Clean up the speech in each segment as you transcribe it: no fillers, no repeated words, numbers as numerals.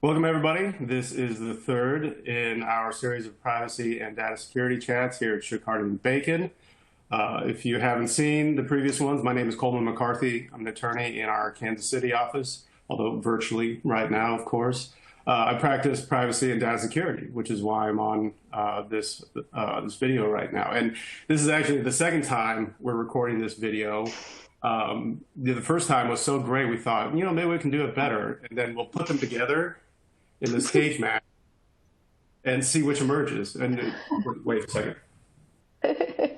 Welcome, everybody. This is the third in our series of privacy and data security chats here at Chickard and Bacon. If you haven't seen the previous ones, my name is Coleman McCarthy. I'm an attorney in our Kansas City office, although virtually right now, of course. I practice privacy and data security, which is why I'm on this video right now. And this is actually the second time we're recording this video. The first time was so great, we thought, maybe we can do it better. And then we'll put them together in this cage match and see which emerges. And wait a second.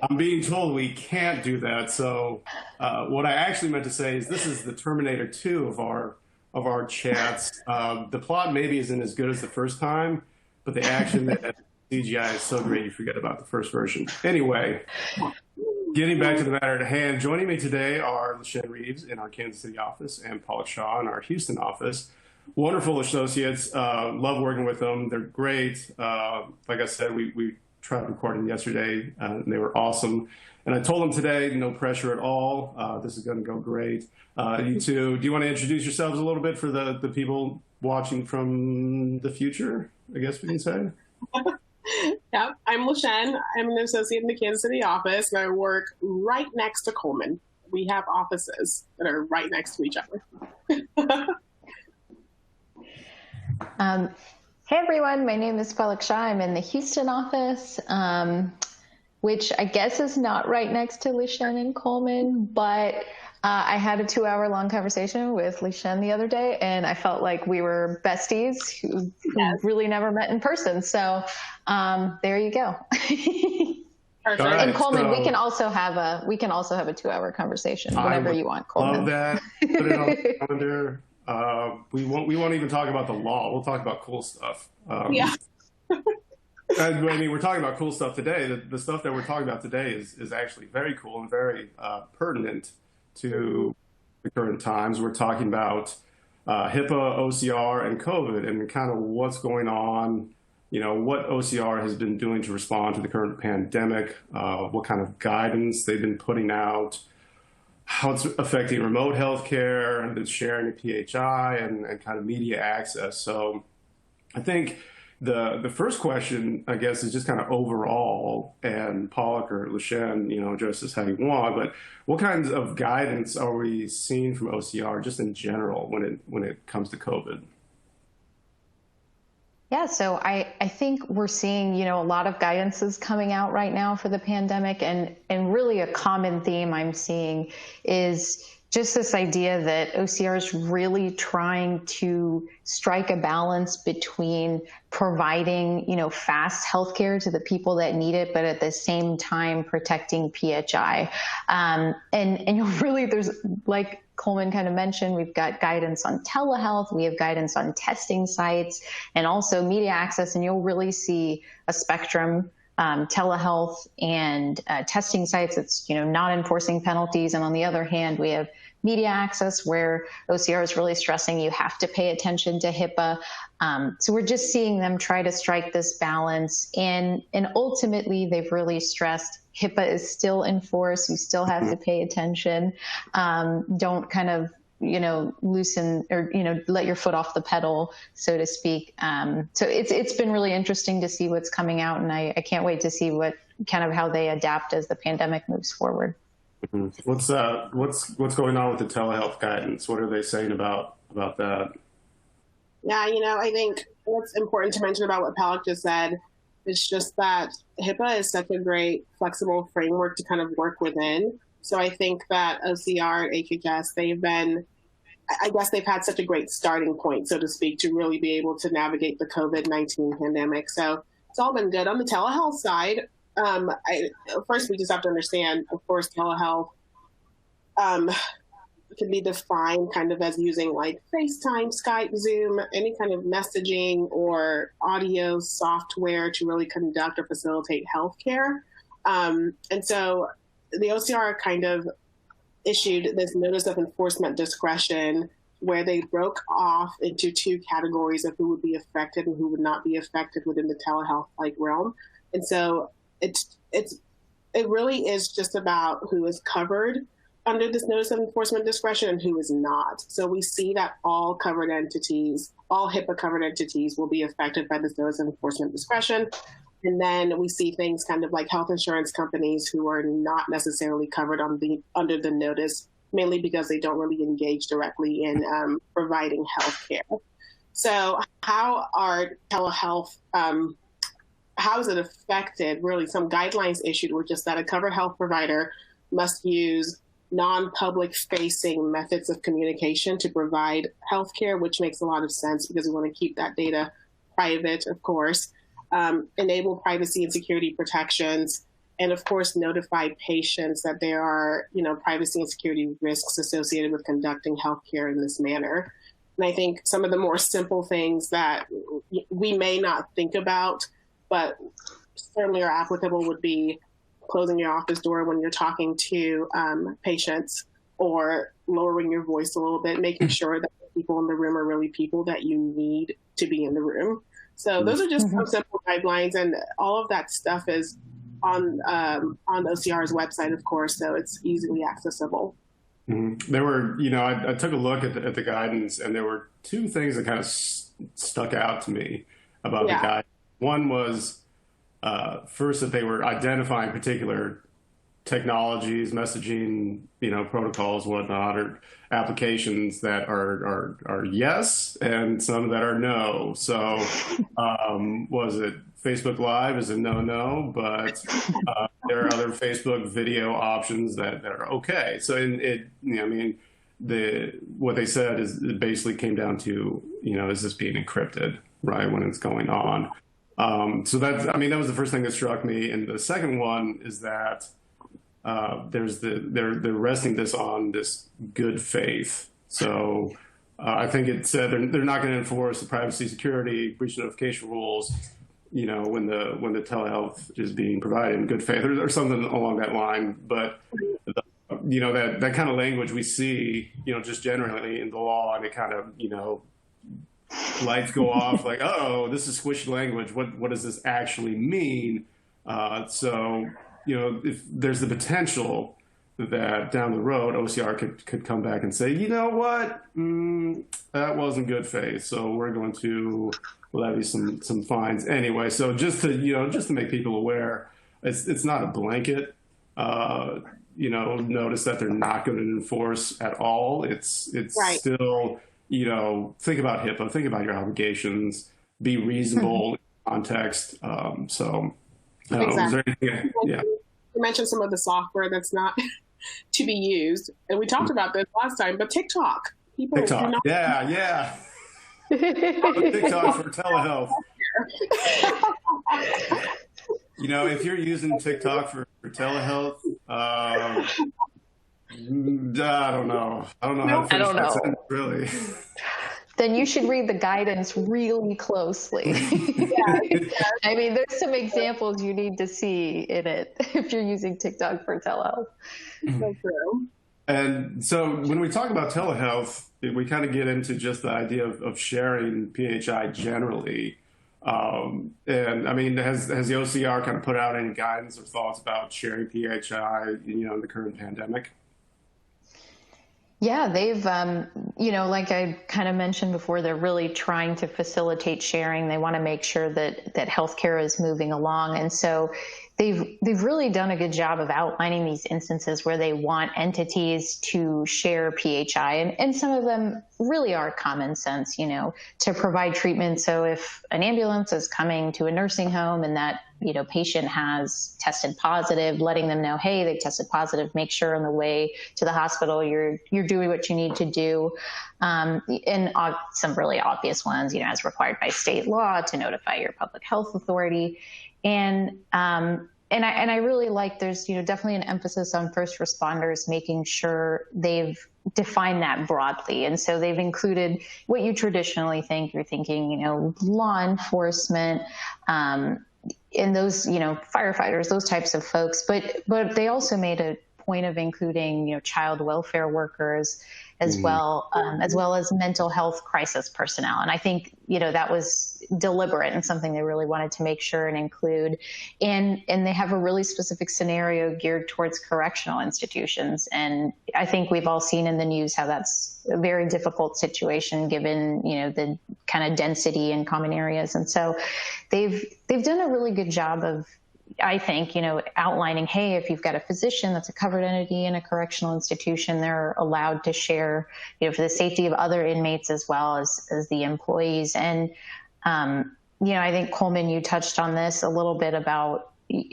I'm being told we can't do that. So what I actually meant to say is this is the Terminator 2 of our chats. The plot maybe isn't as good as the first time, but the action that CGI is so great you forget about the first version. Anyway, getting back to the matter at hand, joining me today are LaShawn Reeves in our Kansas City office and Paula Shaw in our Houston office. Wonderful associates. Love working with them. They're great. Like I said, we tried recording yesterday, and they were awesome. And I told them today, no pressure at all. This is going to go great. You two, do you want to introduce yourselves a little bit for the people watching from the future, I guess we can say? Yeah, I'm LaShawn. I'm an associate in the Kansas City office, and I work right next to Coleman. We have offices that are right next to each other. Hey everyone, my name is Poetic. I'm in the Houston office, which I guess is not right next to LaShawn and Coleman, but I had a 2-hour-long conversation with LaShawn the other day, and I felt like we were besties who really never met in person. So there you go. Perfect. Right, and Coleman, so we can also have a 2-hour conversation whenever you want, Coleman. Love that. Put it on the calendar. We won't even talk about the law. We'll talk about cool stuff. Yeah. I mean, we're talking about cool stuff today. The stuff that we're talking about today is actually very cool and very pertinent to the current times. We're talking about HIPAA, OCR, and COVID, and kind of what's going on. What OCR has been doing to respond to the current pandemic, what kind of guidance they've been putting out, how it's affecting remote healthcare, the sharing of PHI, and kind of media access. So I think the first question, I guess, is just kind of overall, and Pollock or LaShawn, address this how you want, but what kinds of guidance are we seeing from OCR just in general when it comes to COVID? Yeah, so I think we're seeing, a lot of guidances coming out right now for the pandemic, and really a common theme I'm seeing is just this idea that OCR is really trying to strike a balance between providing, fast healthcare to the people that need it, but at the same time protecting PHI. And really, there's, like Coleman kind of mentioned, we've got guidance on telehealth, we have guidance on testing sites, and also media access, and you'll really see a spectrum. Telehealth and testing sites, it's not enforcing penalties, and on the other hand, we have media access where OCR is really stressing you have to pay attention to HIPAA. So we're just seeing them try to strike this balance, and ultimately they've really stressed HIPAA is still in force. You still have to pay attention. Don't kind of loosen or, let your foot off the pedal, so to speak. So it's been really interesting to see what's coming out, and I can't wait to see how they adapt as the pandemic moves forward. Mm-hmm. What's going on with the telehealth guidance? What are they saying about that? Yeah, I think what's important to mention about what Pollock just said is just that HIPAA is such a great flexible framework to kind of work within. So I think that OCR and HHS, they've had such a great starting point, so to speak, to really be able to navigate the COVID-19 pandemic. So it's all been good. On the telehealth side, first we just have to understand, of course, telehealth can be defined kind of as using like FaceTime, Skype, Zoom, any kind of messaging or audio software to really conduct or facilitate healthcare. And so the OCR kind of issued this notice of enforcement discretion where they broke off into 2 categories of who would be affected and who would not be affected within the telehealth realm. And so it really is just about who is covered under this notice of enforcement discretion and who is not. So we see that all covered entities, all HIPAA covered entities will be affected by this notice of enforcement discretion. And then we see things kind of like health insurance companies who are not necessarily covered under the notice, mainly because they don't really engage directly in providing health care. So how are telehealth, how is it affected? Really, some guidelines issued were just that a covered health provider must use non-public facing methods of communication to provide healthcare, which makes a lot of sense because we want to keep that data private, of course, enable privacy and security protections, and of course, notify patients that there are, privacy and security risks associated with conducting healthcare in this manner. And I think some of the more simple things that we may not think about, but certainly are applicable would be closing your office door when you're talking to patients, or lowering your voice a little bit, making sure that the people in the room are really people that you need to be in the room. So those are just some simple guidelines, and all of that stuff is on OCR's website, of course, so it's easily accessible. There were, I took a look at the guidance, and there were two things that kind of stuck out to me about the guidance. One was, first, that they were identifying particular technologies, messaging, protocols, whatnot, or applications that are yes, and some that are no. So, was it Facebook Live is a no, but there are other Facebook video options that are okay. So, what they said is it basically came down to, is this being encrypted, right, when it's going on? So that was the first thing that struck me. And the second one is that they're resting this on this good faith. So I think it said they're not going to enforce the privacy, security, breach notification rules, when the telehealth is being provided in good faith, or something along that line. But that kind of language we see, just generally in the law, and it kind of, lights go off like, oh, this is squishy language. What does this actually mean? So, if there's the potential that down the road, OCR could come back and say, you know what, that wasn't good faith. So we're going to levy some fines anyway. So just to make people aware, it's not a blanket, notice that they're not going to enforce at all. It's right. Still, think about HIPAA, think about your obligations, be reasonable in context. So, exactly. Is there anything? Yeah. You mentioned some of the software that's not to be used, and we talked about this last time. But TikTok, TikTok, yeah. TikTok for telehealth. If you're using TikTok for telehealth, I don't know how to finish that sentence, really. Then you should read the guidance really closely. There's some examples you need to see in it if you're using TikTok for telehealth. So true. And so when we talk about telehealth, we kind of get into just the idea of sharing PHI generally. Has the OCR kind of put out any guidance or thoughts about sharing PHI, in the current pandemic? Yeah, they've, like I kind of mentioned before, they're really trying to facilitate sharing. They want to make sure that healthcare is moving along. And so they've really done a good job of outlining these instances where they want entities to share PHI. And some of them really are common sense, to provide treatment. So if an ambulance is coming to a nursing home and that, patient has tested positive, letting them know, hey, they tested positive, make sure on the way to the hospital, you're doing what you need to do. And some really obvious ones, as required by state law to notify your public health authority. And I really like there's, definitely an emphasis on first responders, making sure they've defined that broadly. And so they've included what you traditionally think. You're thinking, law enforcement, and those, firefighters, those types of folks. But they also made a point of including, child welfare workers as well as mental health crisis personnel. And I think, that was deliberate and something they really wanted to make sure and include. And they have a really specific scenario geared towards correctional institutions. And I think we've all seen in the news how that's a very difficult situation given, the kind of density in common areas. And so they've done a really good job of, I think, outlining, hey, if you've got a physician that's a covered entity in a correctional institution, they're allowed to share, for the safety of other inmates as well as the employees. And, I think, Coleman, you touched on this a little bit about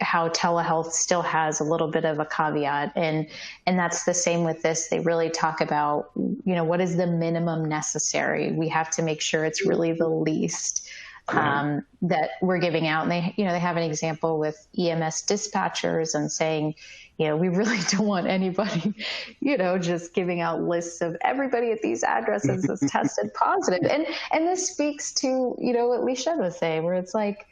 how telehealth still has a little bit of a caveat. And that's the same with this. They really talk about, what is the minimum necessary? We have to make sure it's really the least that we're giving out. And they have an example with EMS dispatchers and saying, we really don't want anybody, just giving out lists of everybody at these addresses that's tested positive. And this speaks to, what Lishan was saying, where it's like,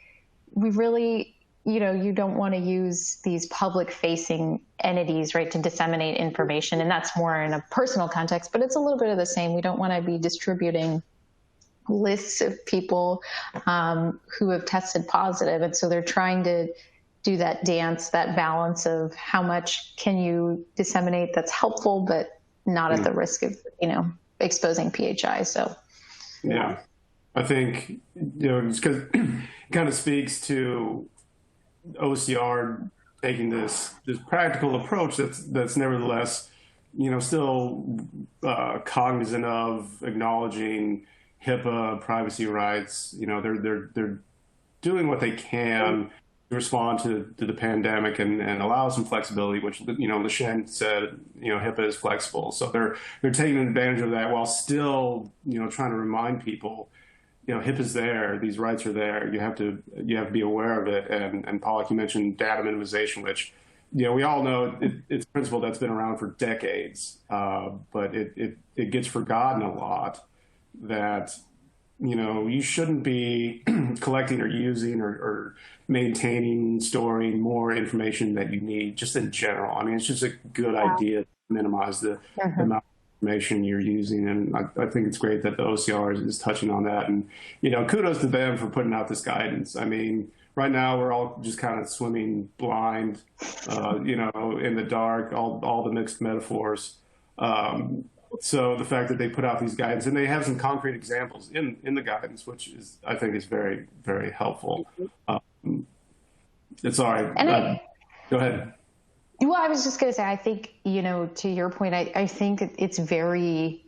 we really, you don't want to use these public facing entities, right, to disseminate information. And that's more in a personal context, but it's a little bit of the same. We don't want to be distributing lists of people who have tested positive. And so they're trying to do that dance, that balance of how much can you disseminate that's helpful, but not at the risk of, exposing PHI. So, yeah, I think, just because it kind of speaks to OCR taking this practical approach that's nevertheless, still cognizant of acknowledging HIPAA, privacy rights. They're doing what they can to respond to the pandemic and allow some flexibility, which, Lishan said, HIPAA is flexible. So they're taking advantage of that while still, trying to remind people, HIPAA's there, these rights are there. You have to be aware of it. And Pollock, you mentioned data minimization, which, we all know it's a principle that's been around for decades, but it gets forgotten a lot. That, you shouldn't be collecting or using or maintaining, storing more information that you need just in general. I mean, it's just a good idea to minimize the amount of information you're using. And I think it's great that the OCR is touching on that. And, kudos to them for putting out this guidance. I mean, right now we're all just kind of swimming blind, in the dark, all the mixed metaphors. So the fact that they put out these guidance and they have some concrete examples in the guidance, which I think is very, very helpful. It's all right. Go ahead. Well, I was just going to say, I think, to your point, I think it's very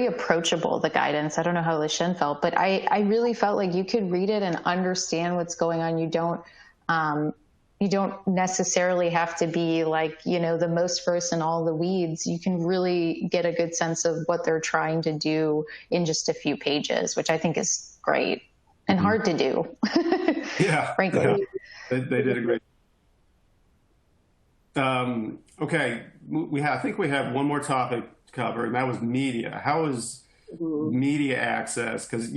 approachable, the guidance. I don't know how Lishan felt, but I really felt like you could read it and understand what's going on. You don't necessarily have to be like, the most versed in all the weeds. You can really get a good sense of what they're trying to do in just a few pages, which I think is great and hard to do. Yeah, frankly. Yeah. They did a great. Okay, I think we have one more topic to cover, and that was media. How is media access? Because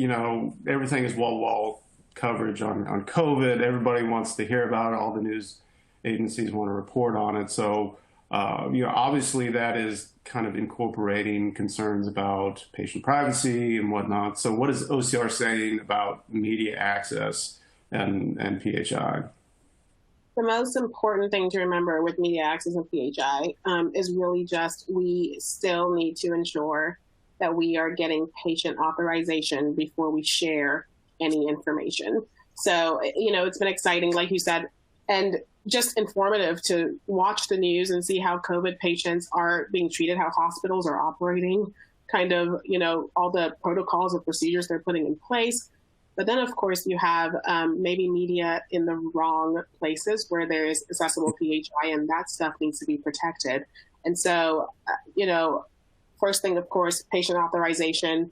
everything is wall-to-wall coverage on COVID. Everybody wants to hear about it. All the news agencies want to report on it. So, obviously that is kind of incorporating concerns about patient privacy and whatnot. So what is OCR saying about media access and PHI? The most important thing to remember with media access and PHI is really just we still need to ensure that we are getting patient authorization before we share any information. So, it's been exciting, like you said, and just informative to watch the news and see how COVID patients are being treated, how hospitals are operating, kind of, all the protocols and procedures they're putting in place. But then, of course, you have maybe media in the wrong places where there is accessible PHI, and that stuff needs to be protected. And so, first thing, of course, patient authorization.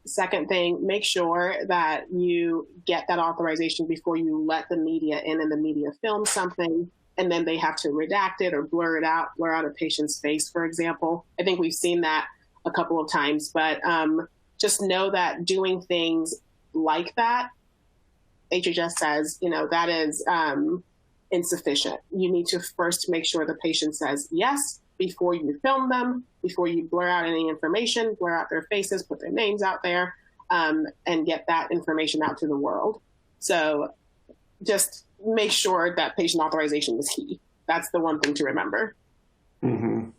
Second thing, make sure that you get that authorization before you let the media in and the media film something, and then they have to redact it or blur out a patient's face, for example. I think we've seen that a couple of times, but just know that doing things like that, HHS says, that is insufficient. You need to first make sure the patient says yes before you film them, before you blur out any information, blur out their faces, put their names out there. and get that information out to the world. So just make sure that patient authorization is key. That's the one thing to remember. Mm-hmm.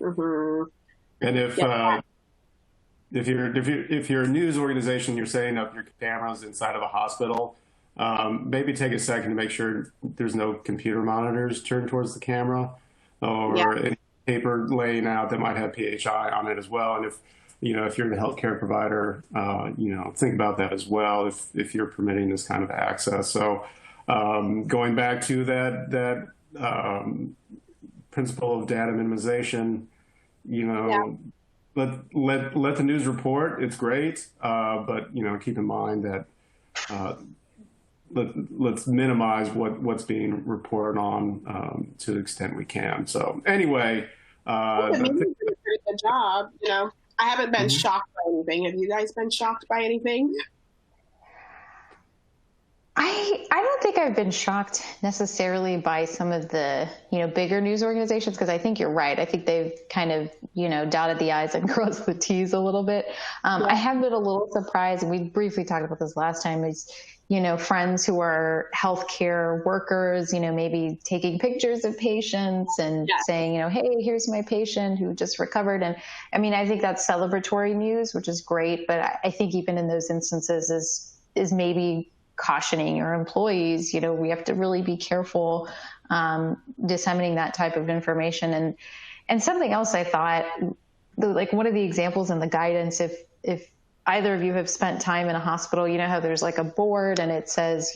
Mm-hmm. And if you're a news organization, you're setting up your cameras inside of a hospital, maybe take a second to make sure there's no computer monitors turned towards the camera, or any paper laying out that might have PHI on it as well. And if you're the healthcare provider, think about that as well if you're permitting this kind of access. So going back to that principle of data minimization, let the news report. It's great, but keep in mind that let's minimize what's being reported on to the extent we can. So anyway, good job. I haven't been shocked by anything. Have you guys been shocked by anything? I don't think I've been shocked necessarily by some of the, bigger news organizations, because I think you're right. I think they've kind of, dotted the I's and crossed the T's a little bit. I have been a little surprised, and we briefly talked about this last time, is, friends who are healthcare workers, maybe taking pictures of patients and saying, hey, here's my patient who just recovered. And I think that's celebratory news, which is great. But I think even in those instances is maybe cautioning your employees, we have to really be careful disseminating that type of information. And something else I thought, like one of the examples in the guidance, if either of you have spent time in a hospital, how there's like a board and it says,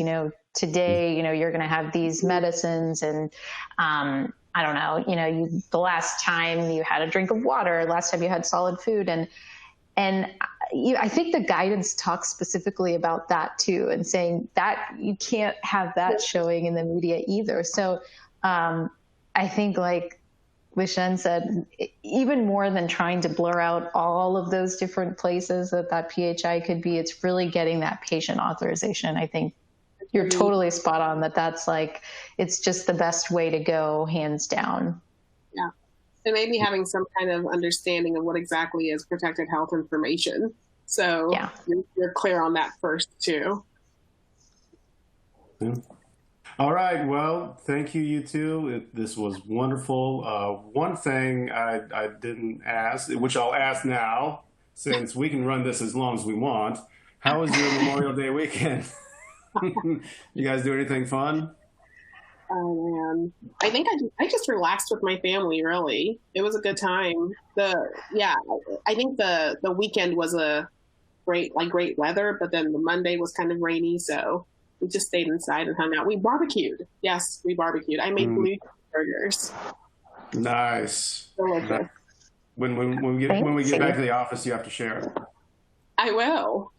today, you're going to have these medicines, and I don't know, the last time you had a drink of water, last time you had solid food, and I think the guidance talks specifically about that too, and saying that you can't have that showing in the media either. So I think, like Lishan said, even more than trying to blur out all of those different places that PHI could be, it's really getting that patient authorization. I think you're totally spot on that's like, it's just the best way to go, hands down. Yeah. And maybe having some kind of understanding of what exactly is protected health information. So you're clear on that first too. Yeah. All right. Well, thank you, you two. This was wonderful. One thing I didn't ask, which I'll ask now, since we can run this as long as we want. How was your Memorial Day weekend? You guys do anything fun? Oh man, I think I just relaxed with my family. Really, it was a good time. I think the weekend was a great weather, but then the Monday was kind of rainy, so we just stayed inside and hung out. We barbecued. Yes, we barbecued. I made blue burgers. Nice. Delicious. When we get back to the office, you have to share. I will.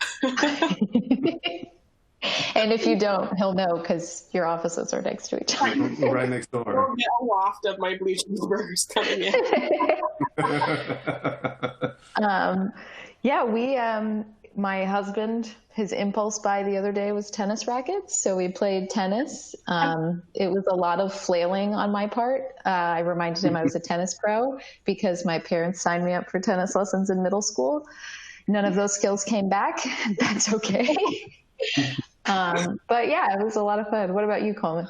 And if you don't, he'll know, because your offices are next to each other. Right next door. You'll get a waft of my blue cheeseburgers coming in. My husband, his impulse buy the other day was tennis rackets. So we played tennis. It was a lot of flailing on my part. I reminded him I was a tennis pro because my parents signed me up for tennis lessons in middle school. None of those skills came back. That's okay. But yeah, it was a lot of fun. What about you, Coleman?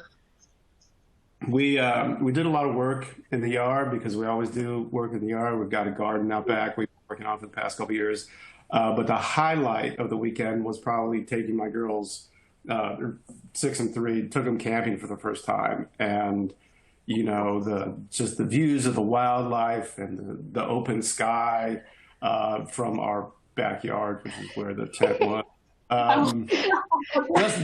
We did a lot of work in the yard, because we always do work in the yard. We've got a garden out back we've been working on for the past couple of years. But the highlight of the weekend was probably taking my girls, 6 and 3, took them camping for the first time. And, just the views of the wildlife and the open sky from our backyard, which is where the tent was.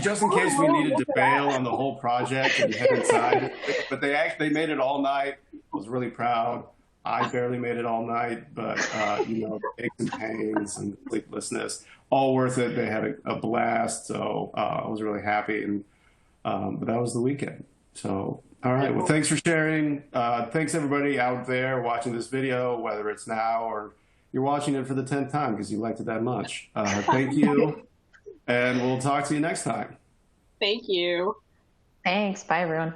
Just in case we needed to bail on the whole project and head inside. But they made it all night. I was really proud. I barely made it all night, but aches and pains and sleeplessness, all worth it. They had a blast, so I was really happy. And but that was the weekend. So all right, well, thanks for sharing. Thanks everybody out there watching this video, whether it's now or you're watching it for the 10th time because you liked it that much. Thank you. And we'll talk to you next time. Thank you. Thanks. Bye, everyone.